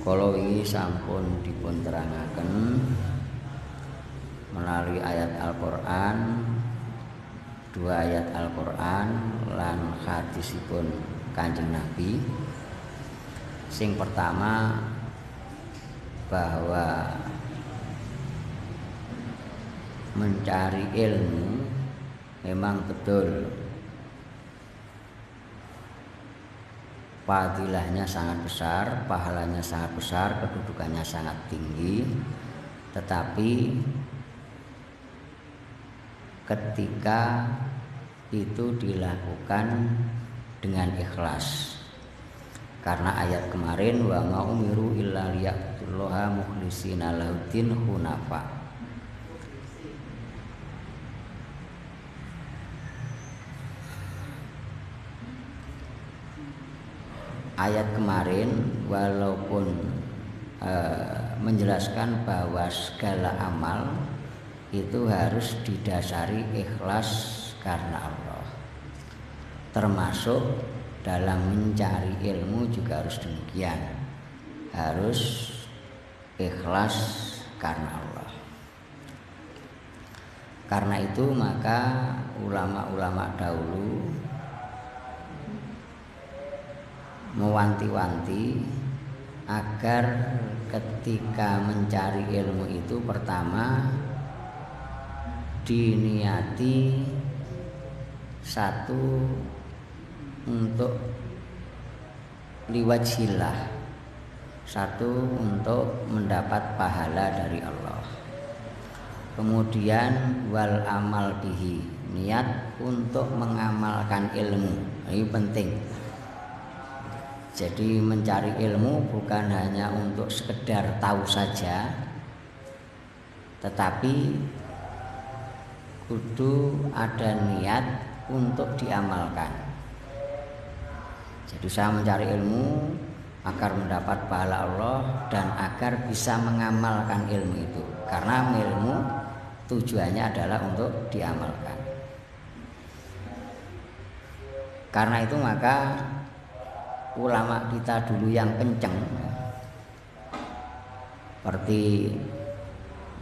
Kala wingi sampun dipun terangaken melalui ayat Al-Qur'an, 2 ayat Al-Qur'an lan hadisipun Kanjeng Nabi. Sing pertama bahwa mencari ilmu memang betul fadilahnya sangat besar, pahalanya sangat besar, kedudukannya sangat tinggi. Tetapi ketika itu dilakukan dengan ikhlas, karena ayat kemarin wa ma umiru illa liya'budullaha mukhlishina lahuddin hunafa. Ayat kemarin walaupun menjelaskan bahwa segala amal itu harus didasari ikhlas karena Allah, termasuk dalam mencari ilmu juga harus demikian, harus ikhlas karena Allah. Karena itu maka ulama-ulama dahulu mewanti-wanti agar ketika mencari ilmu itu pertama diniati satu untuk liwajhillah, satu untuk mendapat pahala dari Allah. Kemudian wal amal bihi, niat untuk mengamalkan ilmu. Ini penting. Jadi mencari ilmu bukan hanya untuk sekedar tahu saja, tetapi kudu ada niat untuk diamalkan. Jadi saya mencari ilmu agar mendapat pahala Allah dan agar bisa mengamalkan ilmu itu, karena ilmu tujuannya adalah untuk diamalkan. Karena itu maka ulama kita dulu yang kenceng seperti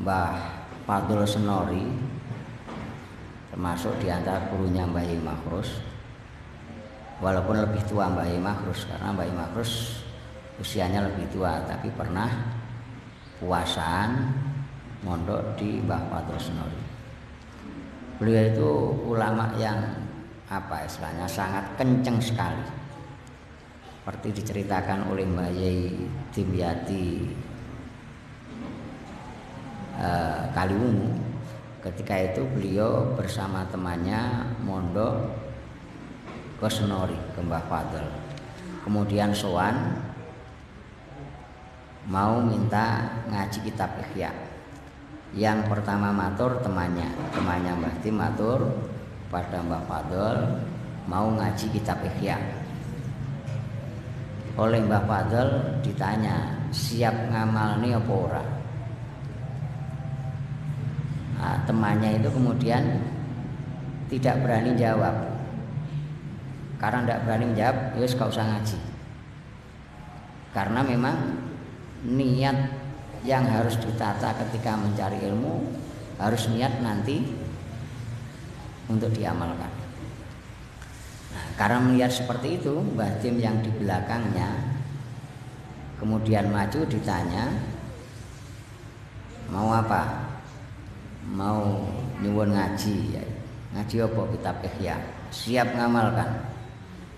Mbah Fadul Senori, termasuk diantara gurunya Mbah Yai Makhrus, walaupun lebih tua Mbah Yai Makhrus, karena Mbah Yai Makhrus usianya lebih tua, tapi pernah puasaan mondok di Mbah Fadul Senori. Beliau itu ulama yang istilahnya sangat kenceng sekali, seperti diceritakan oleh Mbah Yai Dimyati Kaliwungu. Ketika itu beliau bersama temannya mondok ke Senori, ke Mbah Fadl. Kemudian sowan mau minta ngaji kitab Ihya. Yang pertama matur temannya Mbah Dim matur pada Mbah Fadl mau ngaji kitab Ihya. Oleh Mbah Fadl ditanya, siap ngamalni apa ora? Nah, temannya itu kemudian tidak berani jawab. Karena tidak berani menjawab, ya gak usah ngaji. Karena memang niat yang harus ditata ketika mencari ilmu harus niat nanti untuk diamalkan. Karena melihat seperti itu, Mbah Dim yang di belakangnya kemudian maju ditanya, mau apa? Mau nyuwun ngaji, ya. Ngaji apa? Kitab Ihya. Siap ngamalkan.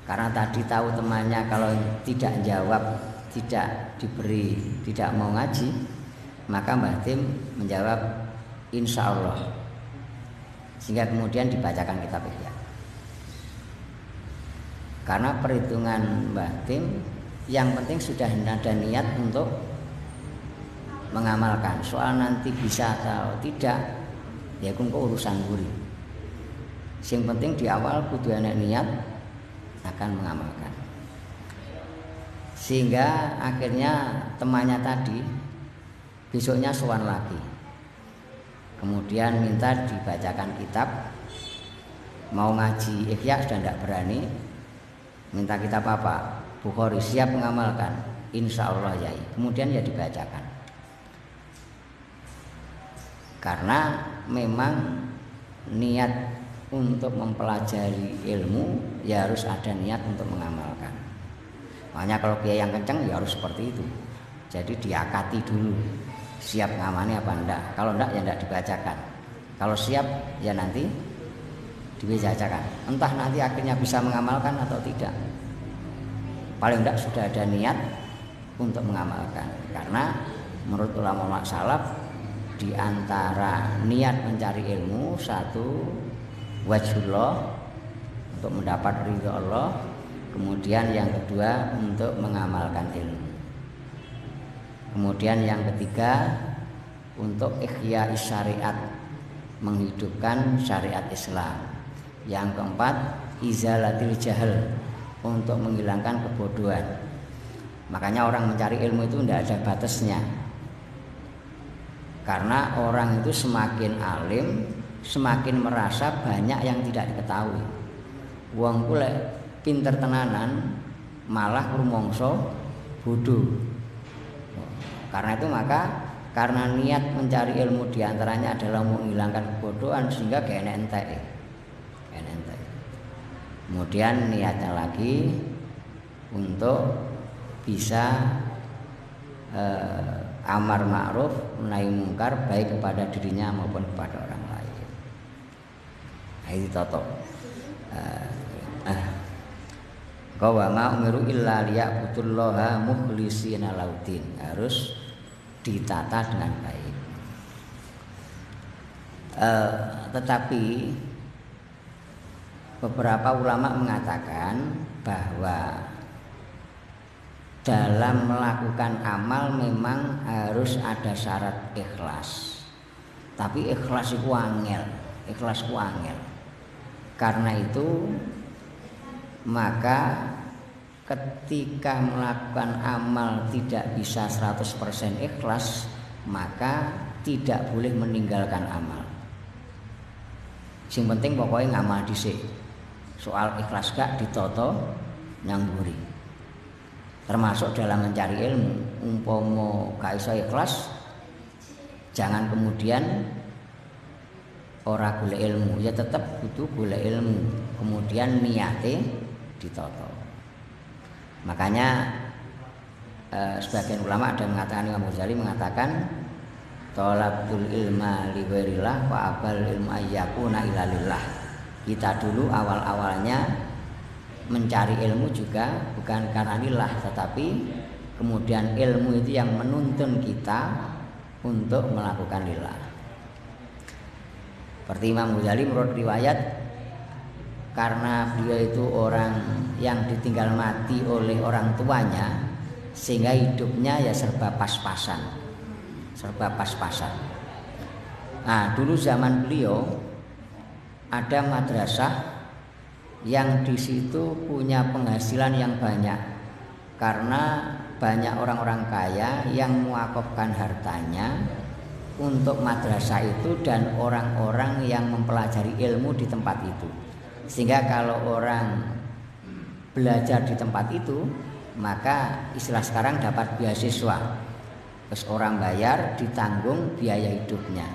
Karena tadi tahu temannya kalau tidak jawab, tidak diberi, tidak mau ngaji, maka Mbah Dim menjawab insya Allah, sehingga kemudian dibacakan kitab Ihya. Karena perhitungan Mbah Dim yang penting sudah ada niat untuk mengamalkan. Soal nanti bisa atau tidak, ya itu urusan guri. Yang penting di awal kudu ada niat akan mengamalkan. Sehingga akhirnya temannya tadi besoknya sowan lagi. Kemudian minta dibacakan kitab. Mau ngaji Ihya sudah tidak berani. Minta kitab apa? Bukhari, siap mengamalkan. insya Allah yai. Kemudian ya dibacakan. Karena memang niat untuk mempelajari ilmu ya harus ada niat untuk mengamalkan. Makanya kalau kiai yang kenceng ya harus seperti itu. Jadi diakati dulu, siap ngamani apa enggak. Kalau enggak ya enggak dibacakan. Kalau siap ya nanti dibacakan. Entah nanti akhirnya bisa mengamalkan atau tidak. Paling enggak sudah ada niat untuk mengamalkan. Karena menurut ulama salaf di antara niat mencari ilmu, satu wajhullah untuk mendapat ridha Allah, kemudian yang kedua untuk mengamalkan ilmu, kemudian yang ketiga untuk ihya syariat, menghidupkan syariat Islam, yang keempat izalatil jahal, untuk menghilangkan kebodohan. Makanya orang mencari ilmu itu tidak ada batasnya. Karena orang itu semakin alim, semakin merasa banyak yang tidak diketahui. Wong kule pinter tenanan malah rumangsa bodoh. Karena itu maka karena niat mencari ilmu diantaranya adalah menghilangkan kebodohan, sehingga gak entek. Kemudian niatnya lagi untuk bisa amar ma'ruf nahi mungkar, baik kepada dirinya maupun kepada orang lain. Ini toto. Wa ma umiru illa liya'budullaha mukhlishina laudin, harus ditata dengan baik. Tetapi beberapa ulama mengatakan bahwa dalam melakukan amal memang harus ada syarat ikhlas. Tapi ikhlas itu angel, Karena itu maka ketika melakukan amal tidak bisa 100% ikhlas, maka tidak boleh meninggalkan amal. Yang penting pokoknya ngamal dhisik. Soal ikhlas gak ditoto nyangguri. Termasuk dalam mencari ilmu, umpama gak iso ikhlas, jangan kemudian ora golek ilmu, ya tetap butuh golek ilmu, kemudian niate ditoto. Makanya sebagian ulama ada mengatakan, Imam Ghazali mengatakan thalabul ilma li ghairillah wa abal ilmu ayyakuna ila lillah. Kita dulu awal-awalnya mencari ilmu juga bukan karena lillah, tetapi kemudian ilmu itu yang menuntun kita untuk melakukan lillah. Seperti Imam Ghazali menurut riwayat, karena beliau itu orang yang ditinggal mati oleh orang tuanya, sehingga hidupnya ya serba pas-pasan. Nah, dulu zaman beliau ada madrasah yang di situ punya penghasilan yang banyak, karena banyak orang-orang kaya yang mewakafkan hartanya untuk madrasah itu dan orang-orang yang mempelajari ilmu di tempat itu. Sehingga kalau orang belajar di tempat itu, maka istilah sekarang dapat beasiswa. Terus orang bayar, ditanggung biaya hidupnya.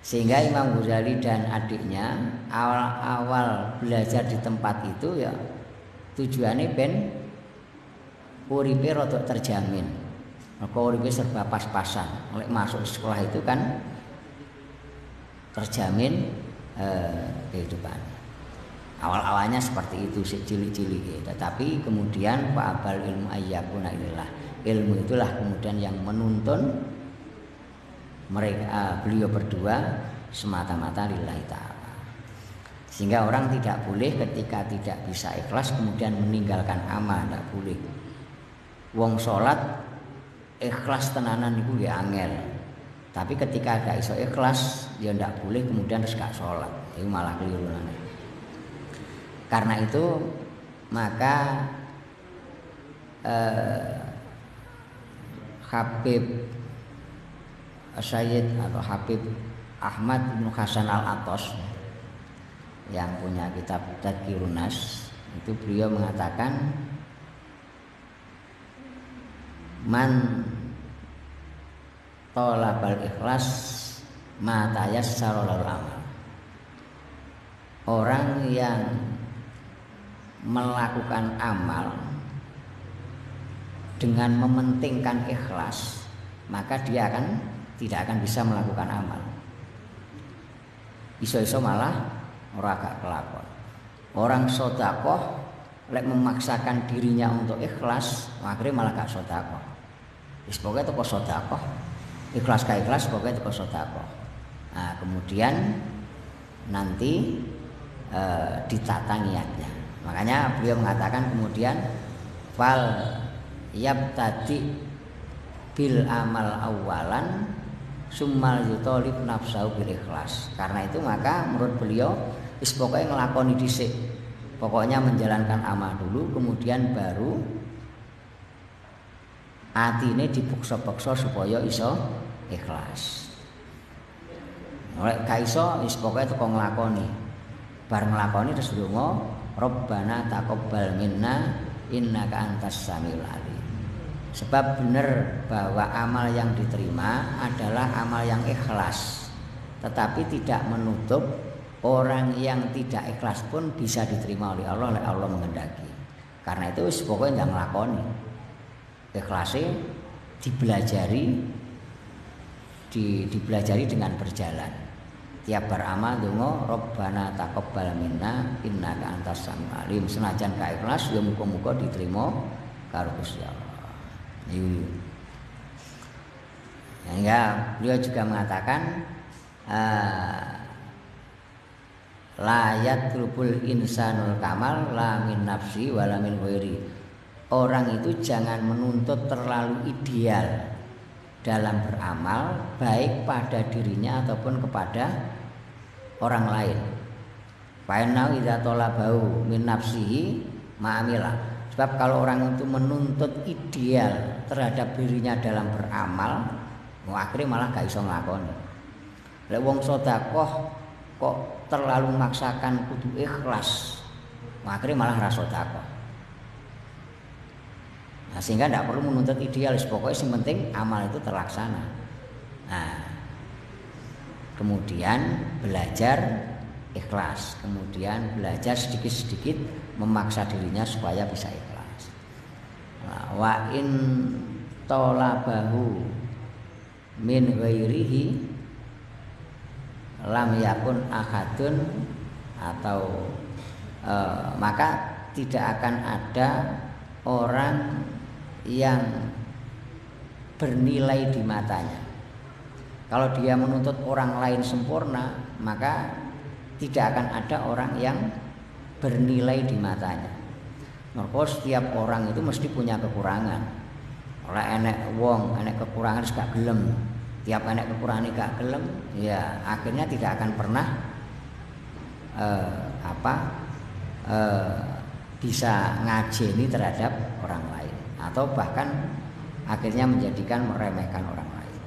Sehingga Imam Ghazali dan adiknya awal-awal belajar di tempat itu ya tujuannya ben uripe rada terjamin. Maka uripe serba pas-pasan. Oleh masuk sekolah itu kan terjamin kehidupan. Awal-awalnya seperti itu, cilik-cilik. Tetapi kemudian fa abal ilmu ayyakuna illallah. Ilmu itulah kemudian yang menuntun mereka beliau berdua semata-mata lillahi ta'ala. Sehingga orang tidak boleh ketika tidak bisa ikhlas kemudian meninggalkan amal, tidak boleh. Wong salat ikhlas tenanan itu ya angel. Tapi ketika gak iso ikhlas ya tidak boleh kemudian terus gak salat. Itu malah keliru. Karena itu maka Habib Sayyid atau Habib Ahmad bin Hasan Al-Athos yang punya kitab Tadhkirun Nas, itu beliau mengatakan man tolabal ikhlas ma tayassara lahul amal. Orang yang melakukan amal dengan mementingkan ikhlas, maka dia tidak akan bisa melakukan amal. Iso-iso malah ora gak kelakon. Orang sedekah lek memaksakan dirinya untuk ikhlas, akhirnya malah gak sedekah. Wis pokoke teko sedekah, ikhlas gak ikhlas pokoke teko sedekah. Nah, kemudian nanti ditata niatnya. Makanya beliau mengatakan kemudian fal yabtadi bil amal awalan summal yutolib nafsahu bil ikhlas. Karena itu maka menurut beliau wis pokoknya ngelakoni dhisik. Pokoknya menjalankan amal dulu, kemudian baru atine dipaksa-paksa supaya iso ikhlas. Oleh gak iso wis pokoknya teko nglakoni. Bar nglakoni terus ndonga Rabbana taqabbal minna innaka antas samiul alim. Sebab benar bahwa amal yang diterima adalah amal yang ikhlas, tetapi tidak menutup orang yang tidak ikhlas pun bisa diterima oleh Allah menghendaki. Karena itu pokoknya jangan nglakoni. Ikhlasnya dipelajari dengan berjalan. Tiap beramal donga Rabbana taqabbal minna innaka antas samiul alim. Senajan gak ikhlas ya muga-muga diterima karo Gusti Allah. Ya, beliau juga mengatakan la yatlubul insanul kamal la min nafsi wala min ghairi. Orang itu jangan menuntut terlalu ideal dalam beramal, baik pada dirinya ataupun kepada orang lain. Fa'inau idza talabau min nafsihi ma'amila. Sebab kalau orang itu menuntut ideal terhadap dirinya dalam beramal, akhirnya malah gak iso nglakoni. Lek wong sedekah kok terlalu memaksakan kudu ikhlas, akhirnya malah ra sedekah. Nah, sehingga tidak perlu menuntut idealis, pokoknya yang penting amal itu terlaksana. Nah, kemudian belajar ikhlas, kemudian belajar sedikit-sedikit memaksa dirinya supaya bisa ikhlas. Nah, wa in talabahu min ghairihi lam yakun ahadun atau maka tidak akan ada orang yang bernilai di matanya. Kalau dia menuntut orang lain sempurna, maka tidak akan ada orang yang bernilai di matanya. Maka setiap orang itu mesti punya kekurangan. Ora enek wong enek kekurangan gak gelem. Tiap enek kekurangan gak gelem, ya akhirnya tidak akan pernah bisa ngajeni terhadap orang lain, atau bahkan akhirnya menjadikan meremehkan orang lain.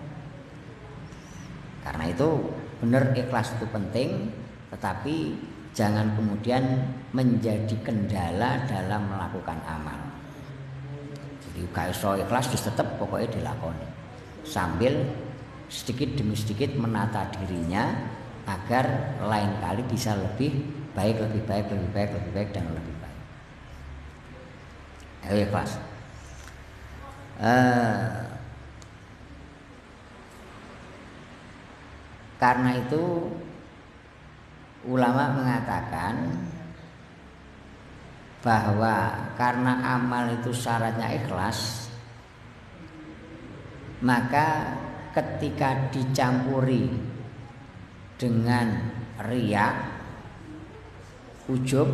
Karena itu benar ikhlas itu penting, tetapi jangan kemudian menjadi kendala dalam melakukan amal. Jadi kalau ikhlas tetap pokoknya dilakoni sambil sedikit demi sedikit menata dirinya agar lain kali bisa lebih baik dan lebih baik. Ayo ikhlas. Karena itu ulama mengatakan bahwa karena amal itu syaratnya ikhlas, maka ketika dicampuri dengan riya, ujub,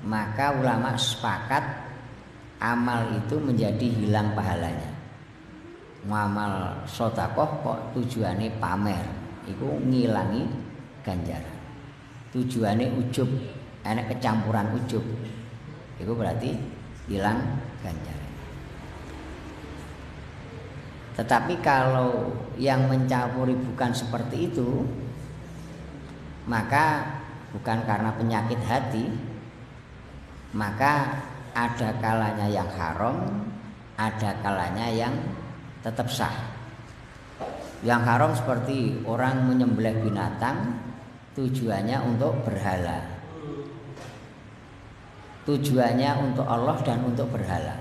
maka ulama sepakat amal itu menjadi hilang pahalanya. Ngamal sedekah kok tujuannya pamer, itu ngilangi ganjaran. Tujuannya ujub, enek kecampuran ujub, itu berarti hilang ganjaran. Tetapi kalau yang mencampuri bukan seperti itu, maka bukan karena penyakit hati, maka ada kalanya yang haram, ada kalanya yang tetap sah. Yang haram seperti orang menyembelih binatang tujuannya untuk berhala, tujuannya untuk Allah dan untuk berhala.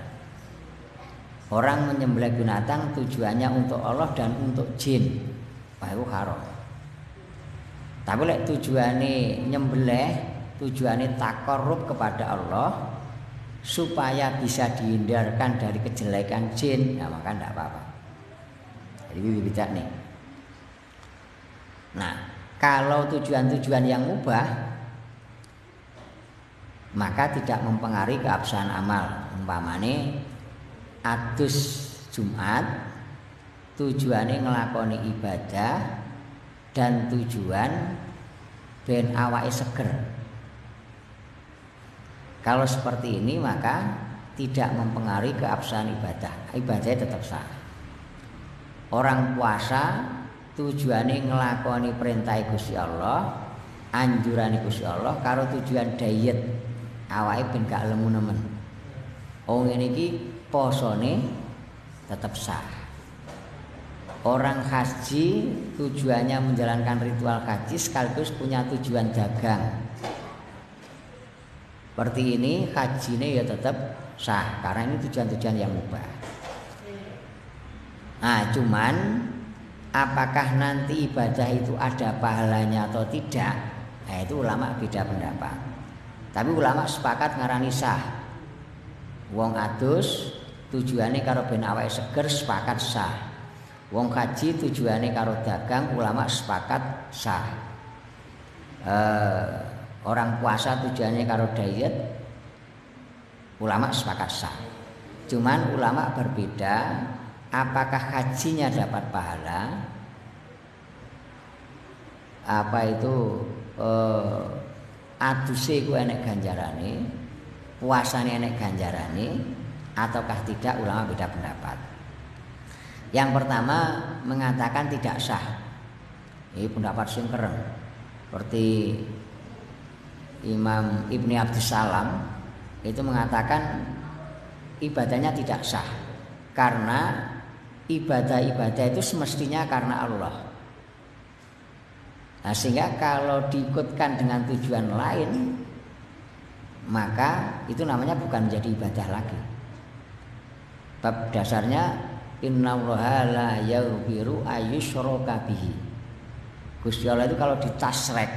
Orang menyembelih binatang tujuannya untuk Allah dan untuk jin, wah itu haram. Tapi lek tujuannya nyembelih, tujuannya takarrub kepada Allah supaya bisa dihindarkan dari kejelekan jin, nah maka tidak apa-apa. Jadi bijak nih. Nah, kalau tujuan-tujuan yang mubah maka tidak mempengaruhi keabsahan amal. Umpamane adus Jumat tujuannya ngelakoni ibadah dan tujuan ben awake seger. Kalau seperti ini maka tidak mempengaruhi keabsahan ibadah. Ibadahnya tetap sah. Orang puasa tujuannya ngelakoni perintah Gusti Allah, anjuran Gusti Allah karo tujuan diet awake ben gak lemu nemen. Oh ngene iki posone tetap sah. Orang haji tujuannya menjalankan ritual haji sekaligus punya tujuan dagang. Seperti ini hajinya ya tetap sah karena ini tujuan-tujuan yang mubah. Nah, cuman apakah nanti ibadah itu ada pahalanya atau tidak? Nah, itu ulama beda pendapat. Tapi ulama sepakat ngarani sah. Wong adus tujuannya karo ben awake seger sepakat sah. Wong haji tujuannya karo dagang ulama sepakat sah. Orang puasa tujuannya karo diet ulama sepakat sah. Cuman ulama berbeda. Apakah hajinya dapat pahala? Apa itu aduse ku enek ganjarane, puasane enek ganjarane, ataukah tidak? Ulama beda pendapat. Yang pertama mengatakan tidak sah. Ini pendapat sing keren. Seperti Imam Ibni Abdissalam itu mengatakan ibadahnya tidak sah karena ibadah-ibadah itu semestinya karena Allah. Nah, sehingga kalau diikutkan dengan tujuan lain maka itu namanya bukan menjadi ibadah lagi. Bab dasarnya innallaha la yaghfiru ayyushraka bihi. Gusti Allah itu kalau ditasrek,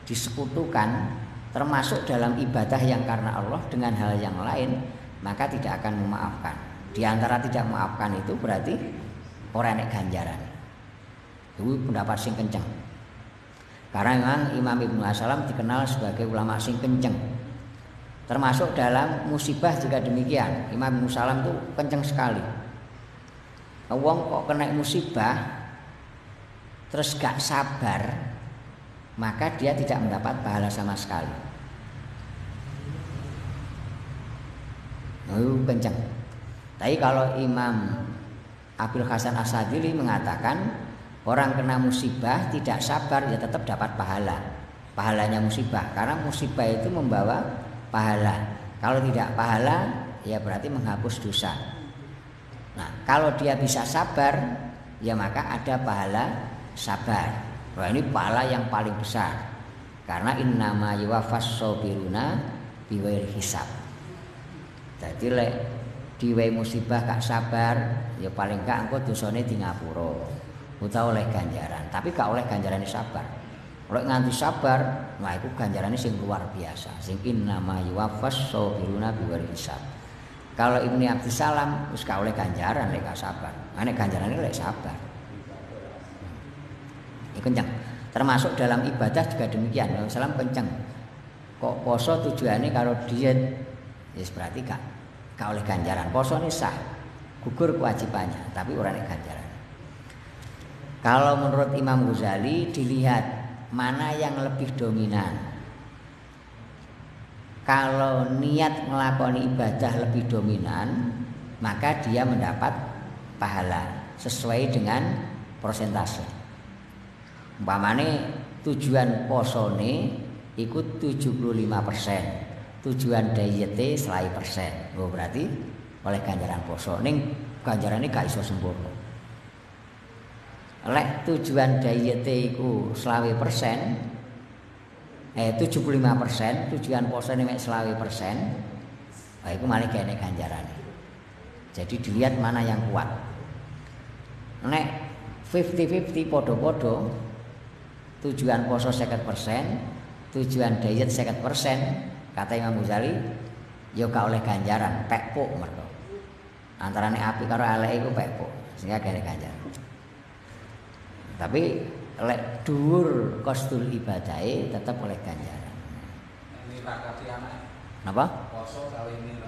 disekutukan termasuk dalam ibadah yang karena Allah dengan hal yang lain maka tidak akan memaafkan. Di antara tidak memaafkan itu berarti orang enek ganjaran. Itu pendapat sing kenceng. Karena memang Imam Ibnu Salam dikenal sebagai ulama sing kenceng. Termasuk dalam musibah juga demikian. Imam Ibnu Salam itu kenceng sekali. Wong kok kena musibah terus gak sabar, maka dia tidak mendapat pahala sama sekali. Kenceng. Tapi kalau Imam Abil Hasan As-Sadili mengatakan orang kena musibah tidak sabar ya tetap dapat pahala. Pahalanya musibah karena musibah itu membawa pahala. Kalau tidak pahala ya berarti menghapus dosa. Nah, kalau dia bisa sabar ya maka ada pahala sabar. Wah, ini pahala yang paling besar. Karena innama yuwaffas sabiruna bighairi hisab. Jadi lek diwehi musibah gak sabar ya paling gak engko dosane di ngapura utawa oleh ganjaran, tapi gak oleh ganjarane sabar. Oleh nganti sabar nah iku ganjarane sing luar biasa, sing innama yuwaffas sabiruna bighairi hisab. Kalau Ibnu Abdissalam wis gak oleh ganjaran lek gak sabar, nek ganjarane lek sabar. Ini kencang. Termasuk dalam ibadah juga demikian. Nabi Sallam kencang. Kok poso tujuannya karo diet ya berarti gak oleh ganjaran. Poso ini sah, gugur kewajibannya, tapi orang ganjaran. Kalau menurut Imam Ghazali dilihat mana yang lebih dominan. Kalau niat melakoni ibadah lebih dominan, maka dia mendapat pahala sesuai dengan persentase. Umpamane tujuan posone ikut 75%. Tujuan diete 100%. Oh, berarti oleh ganjaran poso. Ning ganjarane gak iso sempurna. Lek tujuan diete iku 20%, 75%, tujuan posone mek 20%, iku malah kene ganjarane. Jadi dilihat mana yang kuat. Nek 50-50 podo-podo, tujuan poso 50%, tujuan diet 50%, kata Imam Ghazali, ya gak oleh ganjaran, pekpuk mergo. Antarane api karo elek iku pekpuk, sehingga kene ganjaran. Tapi lek dhuwur kostul ibadahe tetap oleh ganjaran. Ini rakati anak. Napa? Poso kali ini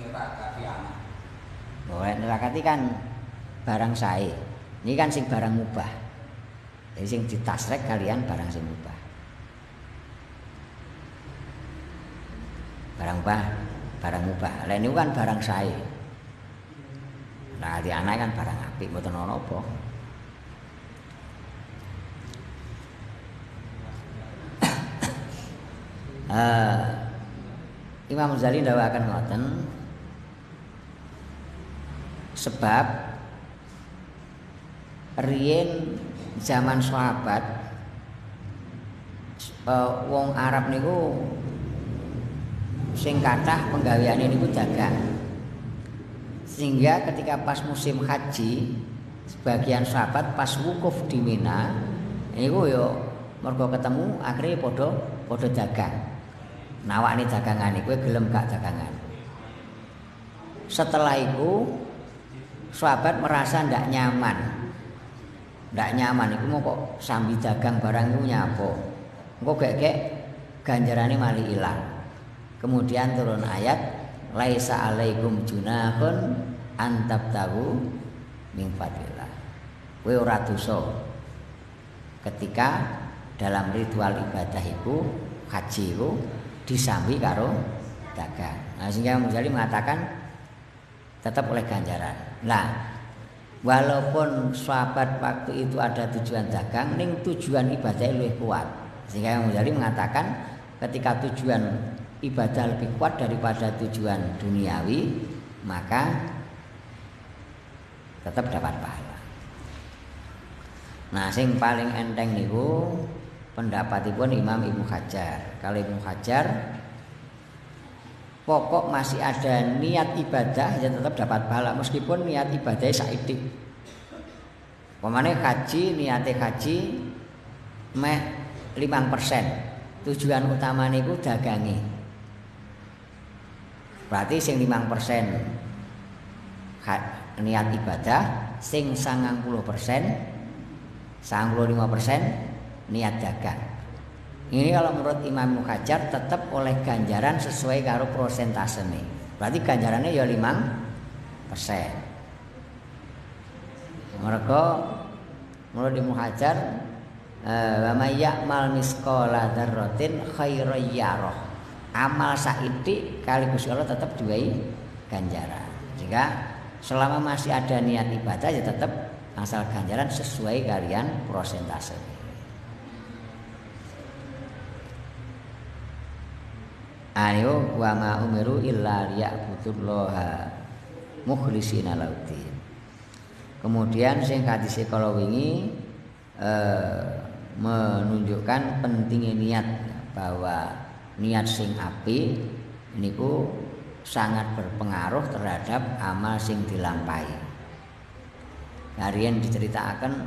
rakati anak. Boleh nerakati kan barang sae. Ini kan sing barang mubah. Jadi sing ditasrek kalian barang sing mubah. Barang mubah. Lah niku kan barang sae. Nah, di anak kan barang apik mboten ana apa. Imam Ghazali ndawakan ngoten sebab riyen zaman sahabat wong Arab niku sing kathah penggaweane niku dagang. Sehingga ketika pas musim haji sebagian sahabat pas wukuf di Mina niku yo mergo ketemu akhirnya padha dagang. Nawakne dagangan iku gelem gak dagangan. Setelah itu sahabat merasa ndak nyaman. Ndak nyaman iku mau kok sambil dagang barang iku nyapo. Engko gek ganjarane mali ilang. Kemudian turun ayat laisa alaikum junahun antabtahu min fadillah. Kowe ora dosa ketika dalam ritual ibadah iku haji iku disambi karo dagang. Nah, sehingga Ghazali mengatakan tetap oleh ganjaran. Nah, walaupun sahabat waktu itu ada tujuan dagang, ning tujuan ibadah lebih kuat. Sehingga Ghazali mengatakan ketika tujuan ibadah lebih kuat daripada tujuan duniawi, maka tetap dapat pahala. Nah, sing paling enteng niku pendapatipun Imam Ibnu Hajar. Kalau Ibnu Hajar pokok masih ada niat ibadah ya tetap dapat pahala meskipun niat ibadahnya saidik. Pemane haji niate haji meh 5%. Tujuan utama niku dagangi. Berarti sing 5% niat ibadah, sing 90%, 95% niat dagang. Ini kalau menurut Imam Ibnu Hajar tetap oleh ganjaran sesuai karo persentase nih. Berarti ganjarannya ya 5%. Mereka menurut Ibnu Hajar wa may ya'mal misqala dzarratin khairan yarah. Amal saidik kali Gusti Allah tetap duwei ganjaran. Jika selama masih ada niat ibadah ya tetap asal ganjaran sesuai kalian persentase. Ayo wa ma umiru illa liya'budullaha mukhlishina lauddin. Kemudian sing hadise kala wingi menunjukkan pentingnya niat, bahwa niat sing apik niku sangat berpengaruh terhadap amal sing dilampahi. Harian diceritakan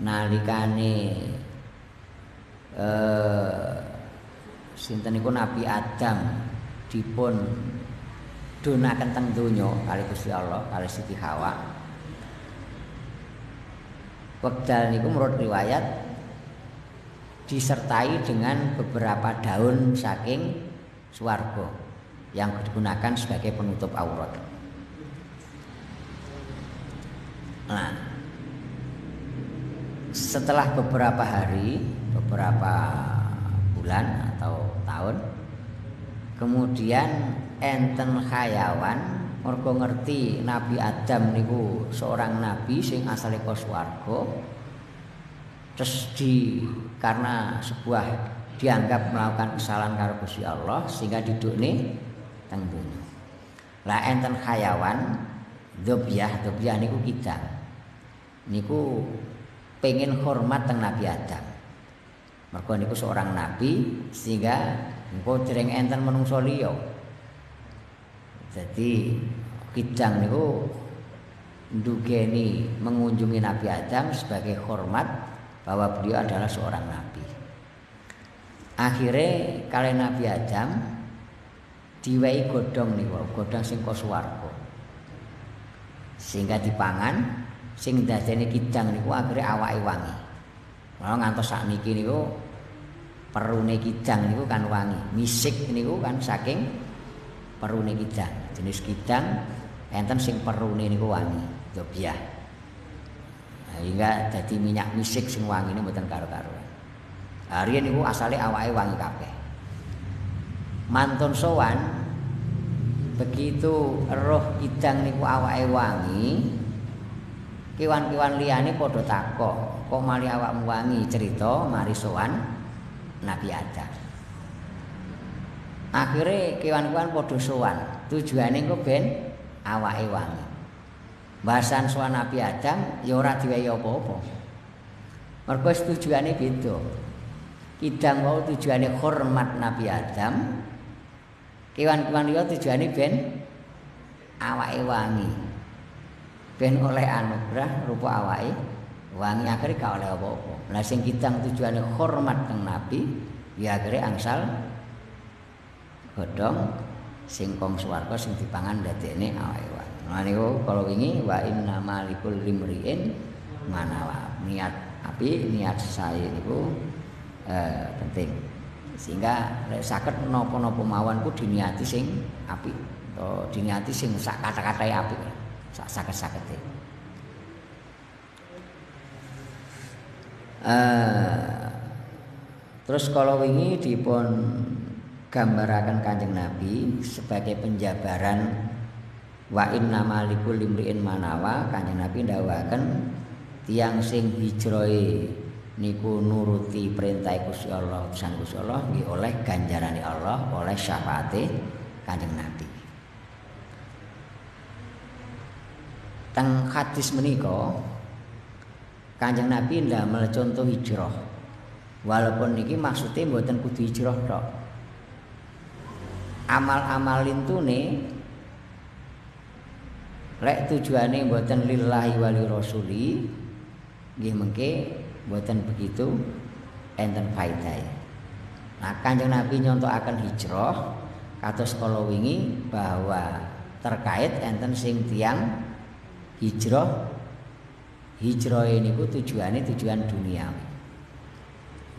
nalikane sinten niku Nabi Adam dipun donaken teng donya kali Gusti Allah kali Siti Hawa. Wekdal niku menurut riwayat disertai dengan beberapa daun saking swarga yang digunakan sebagai penutup aurat. Nah, setelah beberapa hari, beberapa bulan atau tahun, kemudian enten hayawan mergo ngerti Nabi Adam niku seorang nabi sing asale saka swarga, terus karena sebuah dianggap melakukan kesalahan karo Gusti Allah sehingga didukne teng donya. Lah enten hayawan dzobyah niku kidang. Niku pengen hormat teng Nabi Adam. Mergo niku seorang nabi sehingga engko dereng enten menungso liya. Jadi kidang niku ndugeni mengunjungi Nabi Adam sebagai hormat bahwa beliau adalah seorang nabi. Akhirnya kalian Nabi Adam diwehi godhong niku, godhong sing ka swarga. Sehingga dipangan sing dadene kidang niku akhirnya awake wangi. Mula ngantos sakniki niku perune kidang niku kan wangi. Misik niku kan saking perune kidang. Jenis kidang enten sing perune niku wangi, dzobyah. Nah, hingga dadi minyak misik sing wangine mboten karo-karuan. Riyen niku asale awake wangi kabeh. Mantun sowan begitu roh kidang niku awake wangi, kewan-kewan liyane padha takok, kok mari awakmu wangi? Cerita mari sowan Nabi Adam. Akhire kewan-kewan padha sowan, tujuane engko ben awake wangi. Bahasan sowan Nabi Adam ya ora diwehi apa-apa. Mergo tujuane beda. Kidang wau tujuane hormat Nabi Adam. Kewan-kewan liya tujuane ben awake wangi. Ben oleh anugerah rupa awake wangi, akhire gak oleh apa-apa. Lah sing kidang tujuane hormat teng Nabi, ya akhire angsal godhong sing kong swarga sing dipangan dadekne awake wangi. Nah niku kala wingi wa inna malikul limriin manawa. Niat api, niat sae niku penting. Sehingga lek saged napa-napa mawon ku diniati sing apik atau diniati sing sak kata-katae apik. Sak saged-sagede. Terus kalau wingi dipun gambaraken Kanjeng Nabi sebagai penjabaran wa inna malikul limriin manawa. Kanjeng Nabi ndawuhaken tiyang sing hijrahe niku nuruti perintah Gusti Allah, utusan Gusti Allah nggih oleh ganjarane Allah, oleh syafaate Kanjeng Nabi. Teng hadis menika Kanjeng Nabi ndamel contoh hijrah. Walaupun niki maksudnya mboten kudu hijrah tok. Amal-amal lintune lek tujuane mboten lillahi wali rasuli nggih mengke mboten begitu enten faedahe. Nah, Kanjeng Nabi nyontohaken hijrah kados kala wingi bahwa terkait enten sing tiyang hijrah niku tujuane tujuan duniawi.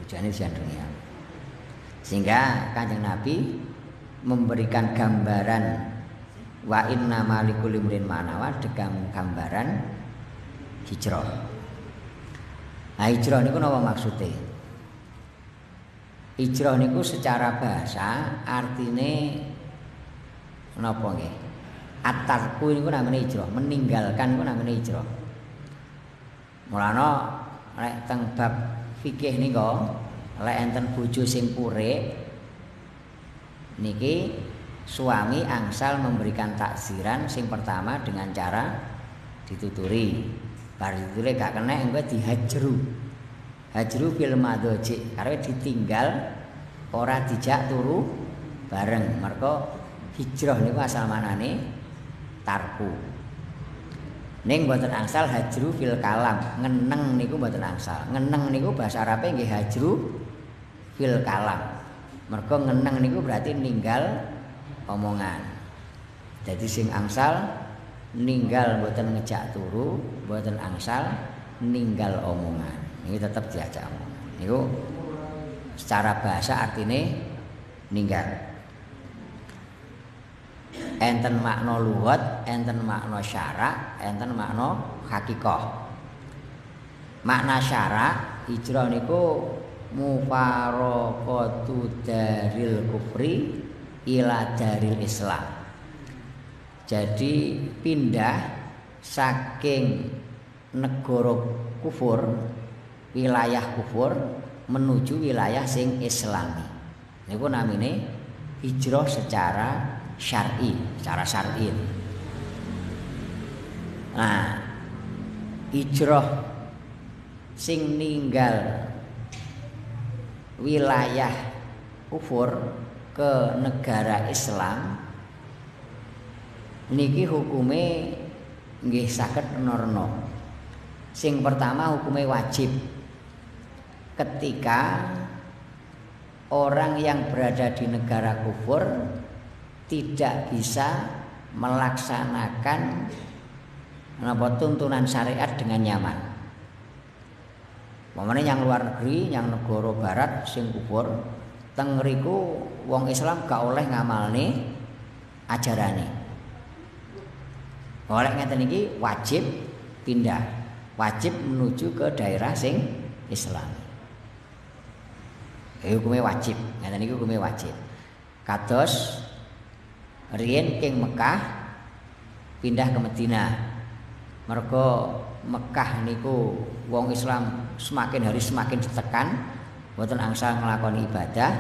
Tujuane tujuan duniawi. Sehingga Kanjeng Nabi memberikan gambaran wa inna malikul limrin manawa dengan gambaran hijrah. Nah, hijrah niku napa maksude? Hijrah niku secara bahasa artine napa nggih? At-tarku niku namanya hijrah, meninggalkan niku namanya hijrah. Mulane lek teng bab fikih nika lek enten bojo sing purek niki suami angsal memberikan takziran sing pertama dengan cara dituturi. Bar dituturi gak kena engko dihajru. Hajru bil madhaji, karena ditinggal ora dijak turu bareng. Mergo hijrah niku asal manane tarku. Ning mboten angsal hajru fil kalam, ngeneng niku mboten angsal. Ngeneng niku bahasa Arabe nggih hajru fil kalam. Mergo ngeneng niku berarti ninggal omongan. Jadi sing angsal ninggal mboten ngejak turu, mboten angsal ninggal omongan. Ini tetap diajak omongan. Niku secara bahasa artine ninggal. Enten makna lughat, enten makna syara, enten makna hakikah. Makna syara hijrah niku mufaraqatu daril kufri ila daril Islam. Jadi pindah saking negara kufur, wilayah kufur menuju wilayah sing Islami. Niku namine hijrah secara syar'i, secara syar'i. Nah, hijrah sing ninggal wilayah kufur ke negara Islam niki hukume nggih saged norno. Sing pertama hukume wajib. Ketika orang yang berada di negara kufur tidak bisa melaksanakan tuntunan syariat dengan nyaman. Pemane yang luar negeri, yang negara barat sing kufur, teng ngriku wong Islam gak oleh ngamalne ajarane. Oleh ngeten iki wajib pindah, wajib menuju ke daerah sing Islam. Hukume wajib, ngeten iki hukume wajib. Kados riyen king Mekah pindah ke Madinah. Mergo Mekah niku wong Islam semakin hari semakin ditekan, boten angsal nglakoni ibadah.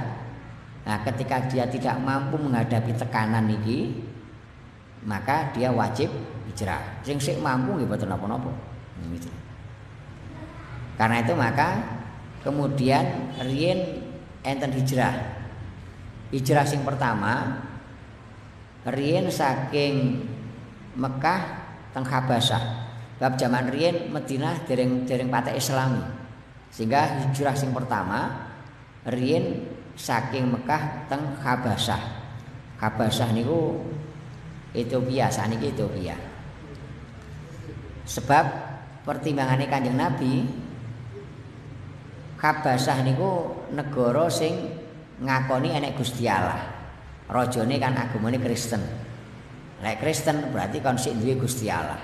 Nah, ketika dia tidak mampu menghadapi tekanan niki, maka dia wajib hijrah. Sing sik mampu nggih boten napa-napa. Karena itu maka kemudian riyen enten hijrah. Hijrah sing pertama riyen saking Mekah teng Habasyah. Bab zaman riyen Madinah dereng patek Islami. Sehingga hijrah sing pertama riyen saking Mekah teng Habasyah. Habasyah niku Ethiopia, saniki Ethiopia. Sebab pertimbangannya Kanjeng Nabi, Habasyah niku negara sing ngakoni enek Gusti Allah. Rajane kan agamane Kristen. Lek Kristen berarti kon sik duwe Gusti Allah.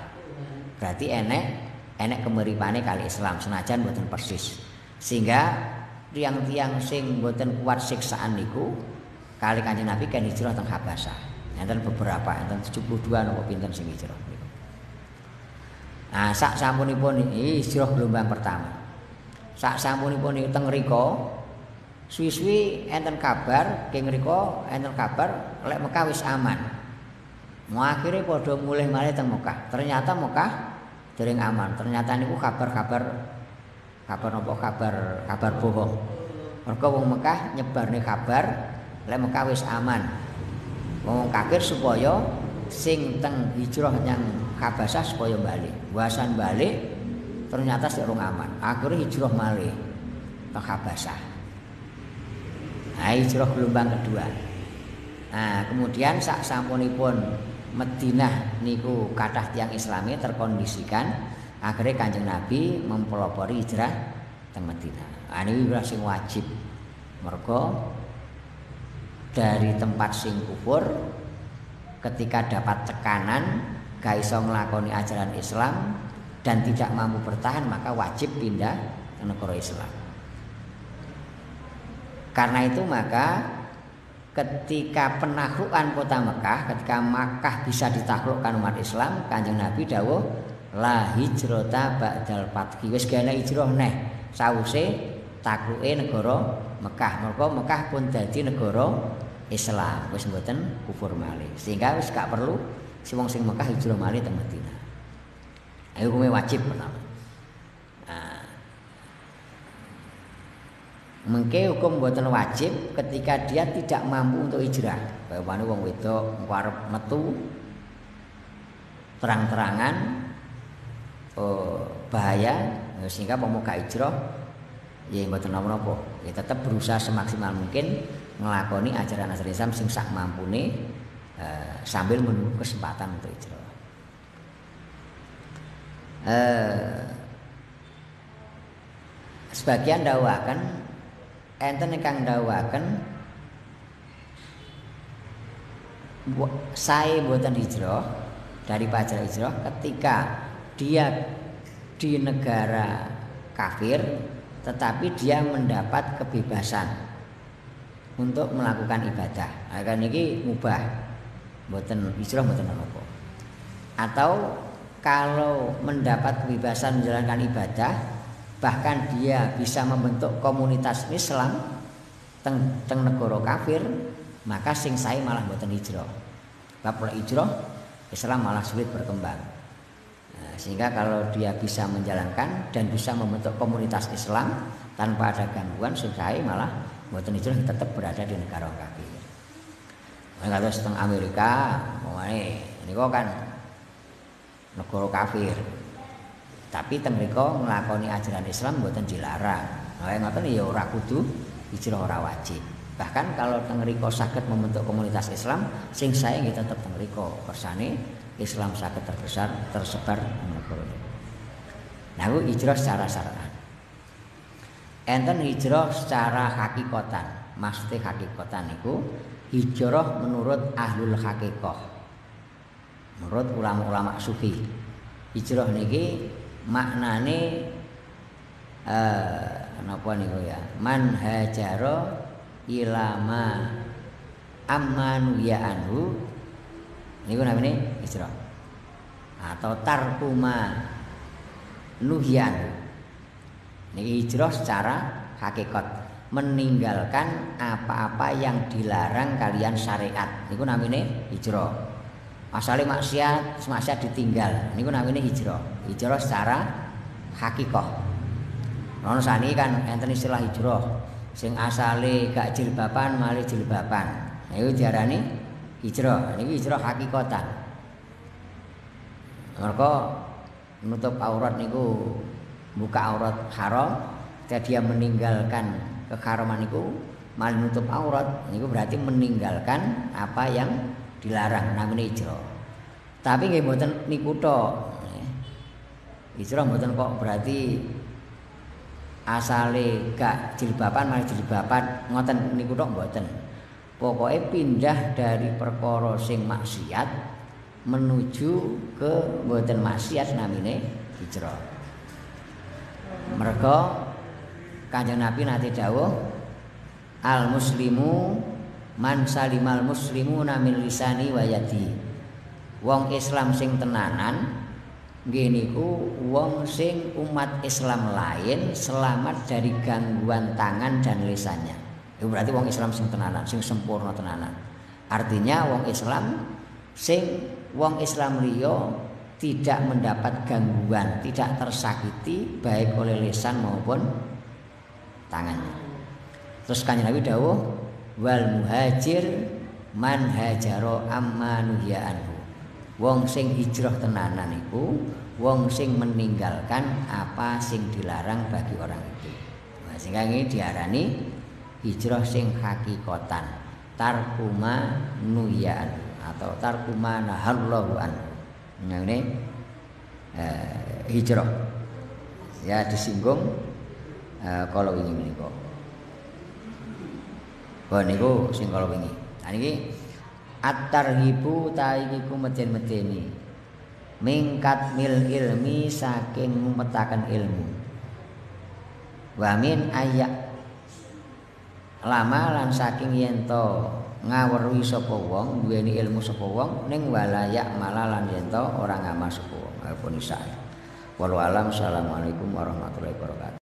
Berarti enek kemiripane kali Islam senajan mboten persis. Sehingga tiang-tiang sing mboten kuat siksaan niku kali Kanjeng Nabi kan hijrah teng Habasyah. Enten beberapa, enten 72 napa pinten sing hijrah niku. Nah, sak sampunipun hijrah gelombang pertama. Sak sampunipun teng mriko suwi-suwi enten kabar, king mriko enten kabar lek Mekah wis aman. Mau akhirnya padha mulih malih teng Mekah. Ternyata Mekah dereng aman. Ternyata niku kabar bohong. Mergo wong Mekah nyebarne kabar lek Mekah wis aman. Wong kafir supaya sing teng hijrah nyang Habasyah supaya balik. Buasan balik ternyata sik rung aman. Akhirnya hijrah malih teng Habasyah. Nah, hijrah gelombang kedua. Nah, kemudian sak sampunipun Madinah niku kathah tiyang Islami terkondisikan, akhirnya Kanjeng Nabi mempelopori hijrah teng Madinah. Nah, niku sing wajib. Mergo dari tempat sing kufur ketika dapat tekanan gak iso nglakoni ajaran Islam dan tidak mampu bertahan, maka wajib pindah ke negara Islam. Karena itu maka ketika penaklukan kota Mekah, ketika Makkah bisa ditaklukkan umat Islam, Kanjeng Nabi dawuh la hijrata ba'dal fathi. Wis gana hijrah neh sawise takluke negara Mekah. Mergo Mekah pun dadi negara Islam, wis mboten kufur malih. Sehingga wis gak perlu si wong sing Mekah hijrah malih teng Madinah. Ayo hukume wajib pertama. Nah, mengke hukum mboten wajib ketika dia tidak mampu untuk hijrah. Bawane wong wedok arep metu terang-terangan bahaya sehingga pemuka hijrah ya mboten napa-napa. Ya tetap berusaha semaksimal mungkin nglakoni ajaran-ajaran Islam sing sak mampune sambil menunggu kesempatan untuk hijrah. Sebagian dawakan enten ingkang dawaken sae mboten hijrah dari pelajar hijrah ketika dia di negara kafir tetapi dia mendapat kebebasan untuk melakukan ibadah. Akan ini mubah, mboten hijrah mboten apa. Atau kalau mendapat kebebasan menjalankan ibadah, bahkan dia bisa membentuk komunitas Islam teng negara kafir, maka sing sae malah mboten hijrah. bab hijrah Islam malah sulit berkembang. Nah, sehingga kalau dia bisa menjalankan dan bisa membentuk komunitas Islam tanpa ada gangguan, sehingga malah mboten hijrah tetap berada di negara kafir. Kalau setengah Amerika, ini kan negara kafir. Tapi teng mriko nglakoni ajaran Islam mboten dilarang. Nah, ngoten ya ora kudu hijrah, ora wajib. Bahkan kalau teng mriko saged membentuk komunitas Islam, sing sae nggih tetep teng mriko. Kersane Islam saged tersebar negara. Nah, ku hijrah secara syar'an. Enten hijrah secara hakikatan. Maksudnya hakikatan niku hijrah menurut ahlul hakikah. Menurut ulama-ulama sufi. Hijrah niki maknane napa niku ya? Man hajara ilama amanu ya anhu. Niku namanya hijrah. Atau tarkuma nuhyan. Niki hijrah secara hakikat, meninggalkan apa-apa yang dilarang kalian syariat. Niku namanya hijrah. Asale maksiat ditinggal. Niku namanya hijrah. Hijrah secara hakikah. Ono saniki kan enten istilah hijrah. Sing asale gak jilbaban malih jilbaban. Niku diarani hijrah. Niku hijrah hakikatan. Mergo nutup aurat niku buka aurat haram, dia meninggalkan keharaman niku malih nutup aurat, niku berarti meninggalkan apa yang dilarang, namanya hijrah. Tapi nggih mboten niku tok. Hijrah mboten kok berarti asale gak jilbaban malah jilbaban, ngoten niku tok mboten. Pokoke pindah dari perkara sing maksiat menuju ke mboten maksiat, namine hijrah. Merga Kanjeng Nabi nate dawuh, al muslimu man salimal muslimuna min lisani wa yadi. Wong Islam sing tenanan nggih niku wong sing umat Islam lain selamat dari gangguan tangan dan lisannya. Itu berarti wong Islam sing tenanan, sing sempurna tenanan. Artinya wong Islam liya tidak mendapat gangguan, tidak tersakiti baik oleh lisan maupun tangannya. Terus Kanjeng Nabi dawuh, wal muhajir man hajaro amma nuhya anhu. Wong sing hijrah tenanan iku wong sing meninggalkan apa sing dilarang bagi orang itu. Nah, sehingga ini diarani hijrah sing hakikatan, tarkuma nuhya anhu atau tarkuma nahallahu anhu. Nah, ini hijrah ya disinggung kalau ini menika. Oh niku sing kalau wingi. Nah niki at-tarhibu ta'iku meden-medeni. Mingkat mil ilmi saking mumetaken ilmu. Wa min ayak lama lan saking yen to ngaweruhi sapa wong, duweni ilmu sapa wong ning walayak malalan yen to ora ngamal sapa wong. Alpun isa. Wallahu alam. Assalamualaikum warahmatullahi wabarakatuh.